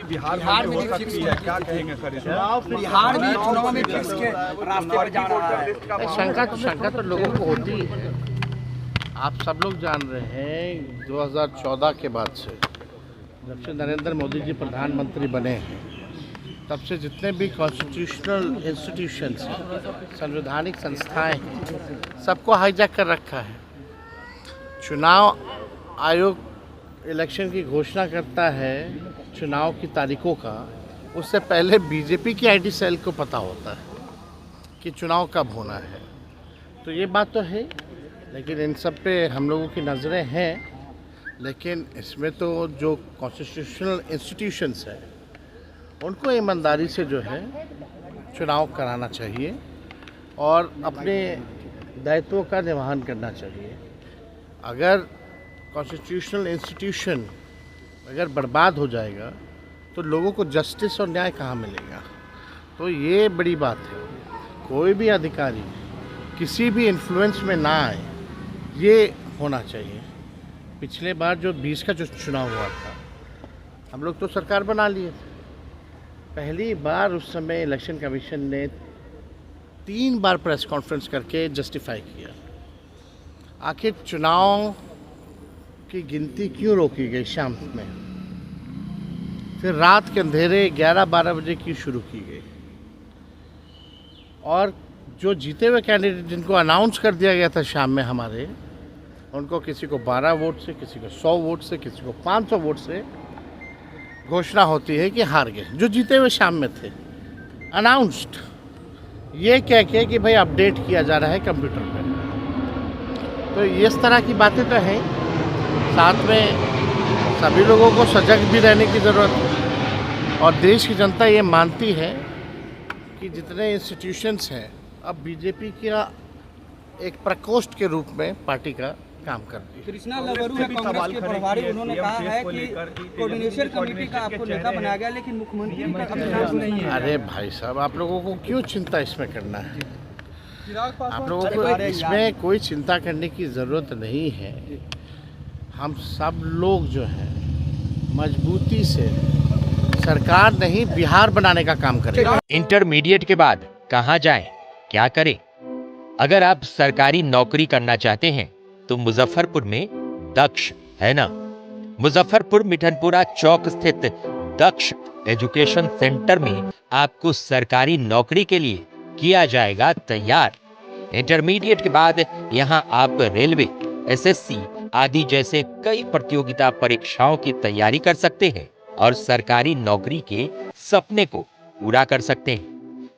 बिहार में हो सकती है, क्या कहेंगे सर? बिहार में चुनाव में फिक्स के रास्ते पर जा रहा है। शंका तो लोगों को होती है। आप सब लोग जान रहे हैं 2014 के बाद से जब से नरेंद्र मोदी जी प्रधानमंत्री बने हैं तब से जितने भी कॉन्स्टिट्यूशनल इंस्टीट्यूशंस हैं, संवैधानिक संस्थाएं हैं, सबको हाईजैक कर रखा है। चुनाव आयोग इलेक्शन की घोषणा करता है चुनाव की तारीखों का, उससे पहले बीजेपी की आईटी सेल को पता होता है कि चुनाव कब होना है। तो ये बात तो है, लेकिन इन सब पे हम लोगों की नज़रें हैं। लेकिन इसमें तो जो कॉन्स्टिट्यूशनल इंस्टीट्यूशंस हैं उनको ईमानदारी से जो है चुनाव कराना चाहिए और अपने दायित्वों का निर्वहन करना चाहिए। अगर कॉन्स्टिट्यूशनल इंस्टीट्यूशन अगर बर्बाद हो जाएगा तो लोगों को जस्टिस और न्याय कहाँ मिलेगा? तो ये बड़ी बात है। कोई भी अधिकारी किसी भी इन्फ्लुएंस में ना आए, ये होना चाहिए। पिछले बार जो 20 का जो चुनाव हुआ था, हम लोग तो सरकार बना लिए थे। पहली बार उस समय इलेक्शन कमीशन ने 3 बार प्रेस कॉन्फ्रेंस करके जस्टिफाई किया। आखिर चुनाव की गिनती क्यों रोकी गई शाम में? फिर रात के अंधेरे 11-12 बजे की शुरू की गई। और जो जीते हुए कैंडिडेट जिनको अनाउंस कर दिया गया था शाम में हमारे, उनको किसी को 12 वोट से, किसी को 100 वोट से, किसी को 500 वोट से घोषणा होती है कि हार गए, जो जीते हुए शाम में थे। अनाउंस्ड ये कह के कि भाई अपडेट किया जा रहा है कंप्यूटर पे। तो इस तरह की बातें तो हैं। साथ में सभी लोगों को सजग भी रहने की ज़रूरत है। और देश की जनता ये मानती है कि जितने इंस्टीट्यूशंस हैं अब बीजेपी का एक प्रकोष्ठ के रूप में पार्टी का काम कर रही है। कृष्णा लबरू है कांग्रेस के प्रभारी, उन्होंने कहा है कि कोऑर्डिनेशन कमेटी का आपको नेता बनाया गया, लेकिन मुख्यमंत्री का कभी नाम नहीं है। अरे भाई साहब, आप लोगों को क्यों चिंता इसमें करना है? आप लोगों को इसमें कोई चिंता करने की ज़रूरत नहीं है। हम सब लोग जो है मजबूती से सरकार नहीं बिहार बनाने का काम करेंगे। इंटरमीडिएट के बाद कहाँ जाएं, क्या करें? अगर आप सरकारी नौकरी करना चाहते हैं तो मुजफ्फरपुर में दक्ष है ना। मुजफ्फरपुर मिठनपुरा चौक स्थित दक्ष एजुकेशन सेंटर में आपको सरकारी नौकरी के लिए किया जाएगा तैयार। इंटरमीडिएट के बाद यहां आप रेलवे, एसएससी आदि जैसे कई प्रतियोगिता परीक्षाओं की तैयारी कर सकते हैं और सरकारी नौकरी के सपने को पूरा कर सकते हैं,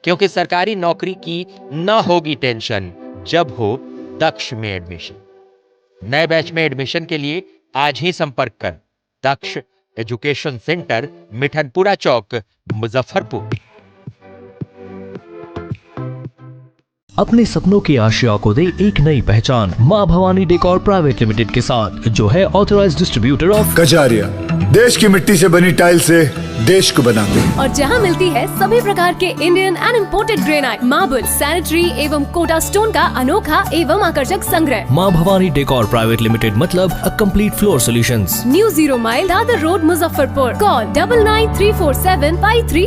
क्योंकि सरकारी नौकरी की न होगी टेंशन जब हो दक्ष में एडमिशन। नए बैच में एडमिशन के लिए आज ही संपर्क कर दक्ष एजुकेशन सेंटर, मिठनपुरा चौक, मुजफ्फरपुर। अपने सपनों की आशिया को दे एक नई पहचान मां भवानी डेकोर प्राइवेट लिमिटेड के साथ, जो है ऑथराइज्ड डिस्ट्रीब्यूटर ऑफ कजारिया। देश की मिट्टी से बनी टाइल से देश को बनाते हैं। और जहां मिलती है सभी प्रकार के Indian and imported granite, marble, sanitary एवं कोटा स्टोन का अनोखा एवं आकर्षक संग्रह। मां भवानी डेकोर प्राइवेट लिमिटेड मतलब a complete floor solutions. New 0 mile Dadar road, Muzaffarpur. Call 9934753111।